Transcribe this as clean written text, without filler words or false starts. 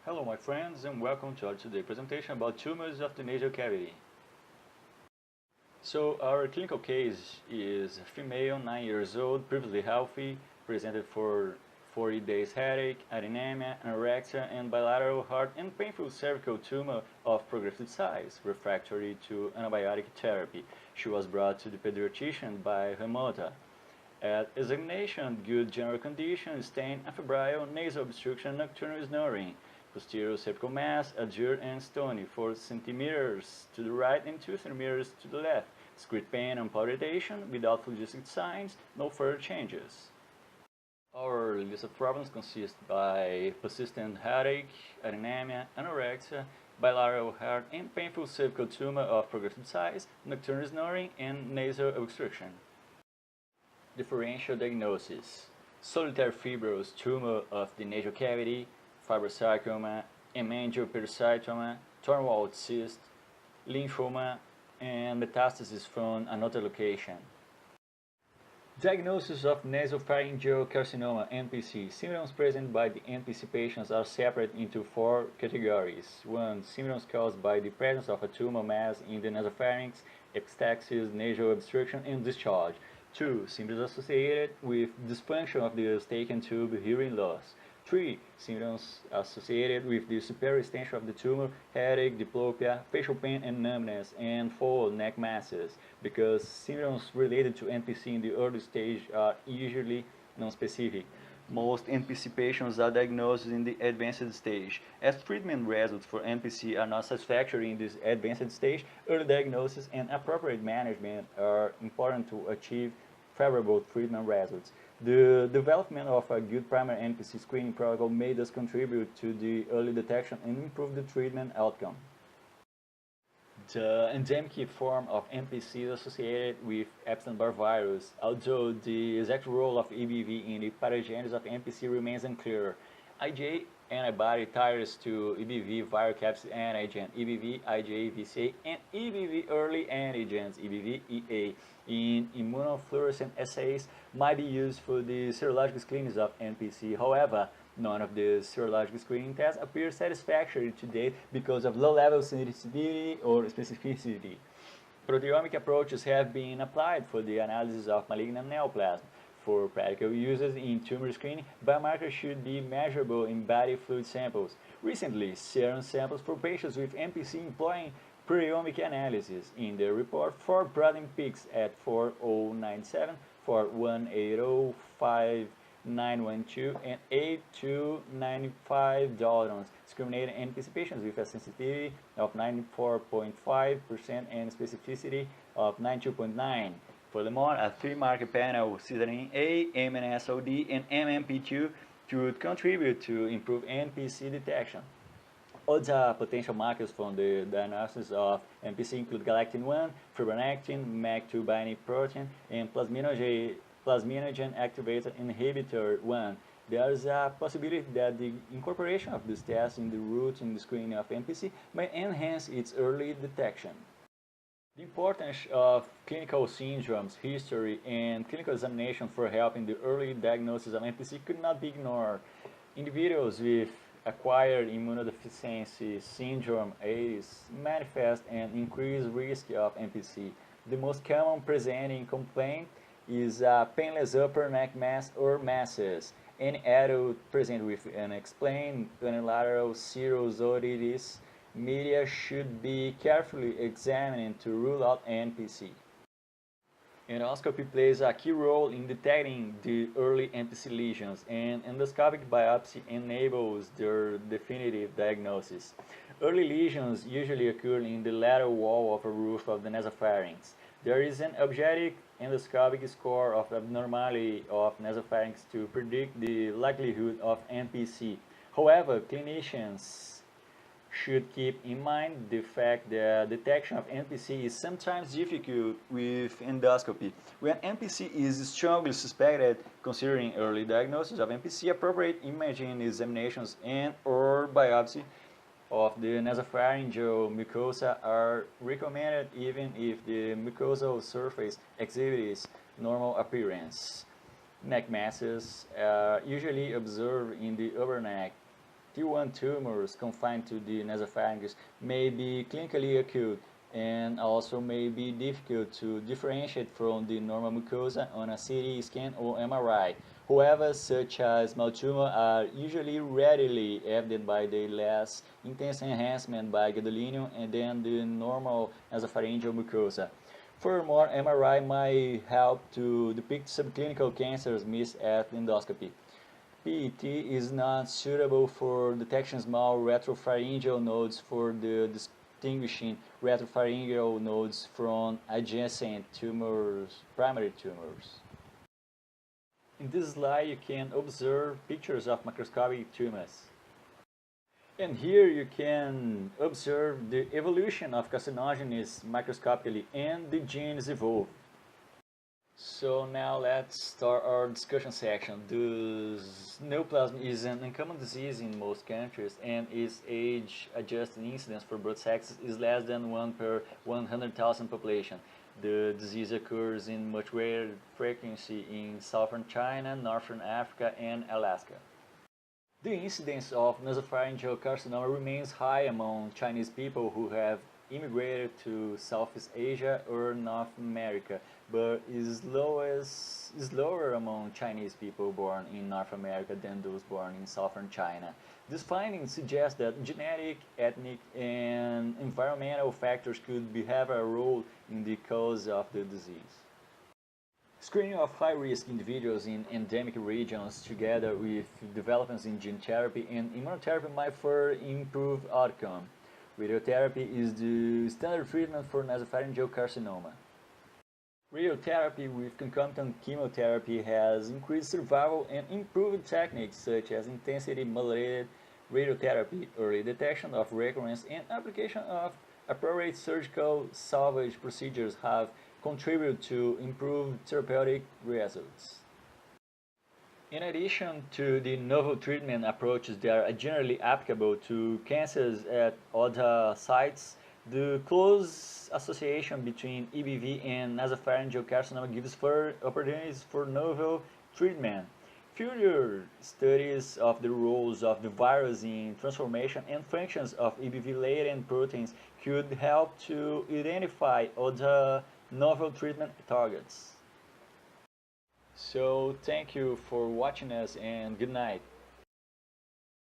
Hello my friends and welcome to our today's presentation about tumors of the nasal cavity. So our clinical case is a female, 9 years old, previously healthy, presented for 40 days headache, anemia, anorexia, and bilateral heart and painful cervical tumor of progressive size, refractory to antibiotic therapy. She was brought to the pediatrician by her mother. At examination, good general condition, stain, afebrile, nasal obstruction, nocturnal snoring. Posterior cervical mass, adjured and stony, 4 centimeters to the right and 2 centimeters to the left. Discrete pain and palpitation without phlogistic signs, no further changes. Our list of problems consists by persistent headache, anemia, anorexia, bilateral heart and painful cervical tumor of progressive size, nocturnal snoring, and nasal obstruction. Differential diagnosis: solitary fibrous tumor of the nasal cavity, fibrosarcoma, hemangiopericytoma, Thornwald cyst, lymphoma, and metastasis from another location. Diagnosis of Nasopharyngeal Carcinoma (NPC). Symptoms presented by the NPC patients are separated into 4 categories. 1. Symptoms caused by the presence of a tumor mass in the nasopharynx, epistaxis, nasal obstruction, and discharge. 2. Symptoms associated with dysfunction of the eustachian tube, hearing loss. 3. Symptoms associated with the superior extension of the tumor, headache, diplopia, facial pain and numbness. And 4. Neck masses, because symptoms related to NPC in the early stage are usually non-specific. Most NPC patients are diagnosed in the advanced stage. As treatment results for NPC are not satisfactory in this advanced stage, early diagnosis and appropriate management are important to achieve favorable treatment results. The development of a good primary NPC screening protocol may thus contribute to the early detection and improve the treatment outcome. The endemic form of NPC is associated with Epstein-Barr virus, although the exact role of EBV in the pathogenesis of NPC remains unclear. IgA antibody titers to EBV viral capsid antigen, EBV, IgA, VCA, and EBV early antigens, EBV, EA, in immunofluorescent assays might be used for the serologic screenings of NPC. However, none of the serologic screening tests appear satisfactory to date because of low level sensitivity or specificity. Proteomic approaches have been applied for the analysis of malignant neoplasm. For practical uses in tumor screening, biomarkers should be measurable in body fluid samples. Recently, serum samples for patients with NPC employing proteomic analysis. In the report, 4 protein peaks at 4097, 4180, 5912, and 8295 Daltons, discriminating NPC patients with a sensitivity of 94.5% and specificity of 92.9%. Furthermore, a 3-marker panel considering A, MNSOD, and MMP2 should contribute to improve NPC detection. Other potential markers from the diagnosis of NPC include galactin-1, fibronectin, MAC2 binding protein, and plasminogen activator inhibitor 1. There is a possibility that the incorporation of these tests in the routine screening of NPC may enhance its early detection. The importance of clinical syndromes, history, and clinical examination for helping the early diagnosis of NPC could not be ignored. Individuals with acquired immunodeficiency syndrome (AIDS) manifest an increased risk of NPC. The most common presenting complaint is a painless upper neck mass or masses. Any adult present with unexplained unilateral cirrhosis media should be carefully examined to rule out NPC. Endoscopy plays a key role in detecting the early NPC lesions, and endoscopic biopsy enables their definitive diagnosis. Early lesions usually occur in the lateral wall of a roof of the nasopharynx. There is an objective endoscopic score of abnormality of nasopharynx to predict the likelihood of NPC. However, clinicians should keep in mind the fact that detection of NPC is sometimes difficult with endoscopy. When NPC is strongly suspected, considering early diagnosis of NPC, appropriate imaging examinations and/or biopsy of the nasopharyngeal mucosa are recommended even if the mucosal surface exhibits normal appearance. Neck masses are usually observed in the upper neck. T1 tumors confined to the nasopharynx may be clinically acute and also may be difficult to differentiate from the normal mucosa on a CT scan or MRI. However, such as small tumors are usually readily evident by the less intense enhancement by gadolinium and then the normal nasopharyngeal mucosa. Furthermore, MRI might help to depict subclinical cancers missed at endoscopy. PET is not suitable for detection small retropharyngeal nodes for the distinguishing retropharyngeal nodes from adjacent tumors, primary tumors. In this slide, you can observe pictures of macroscopic tumors. And here you can observe the evolution of carcinogenes microscopically and the genes evolve. So now let's start our discussion section. This neoplasm is an uncommon disease in most countries and its age-adjusted incidence for both sexes is less than 1 per 100,000 population. The disease occurs in much greater frequency in southern China, northern Africa, and Alaska. The incidence of nasopharyngeal carcinoma remains high among Chinese people who have immigrated to Southeast Asia or North America, but is lower among Chinese people born in North America than those born in southern China. This finding suggests that genetic, ethnic, and environmental factors could have a role in the cause of the disease. Screening of high-risk individuals in endemic regions together with developments in gene therapy and immunotherapy might further improve outcome. Radiotherapy is the standard treatment for nasopharyngeal carcinoma. Radiotherapy with concomitant chemotherapy has increased survival and improved techniques such as intensity modulated radiotherapy, early detection of recurrence, and application of appropriate surgical salvage procedures have contributed to improved therapeutic results. In addition to the novel treatment approaches that are generally applicable to cancers at other sites, the close association between EBV and nasopharyngeal carcinoma gives further opportunities for novel treatment. Future studies of the roles of the virus in transformation and functions of EBV-latent proteins could help to identify other novel treatment targets. So thank you for watching us and good night.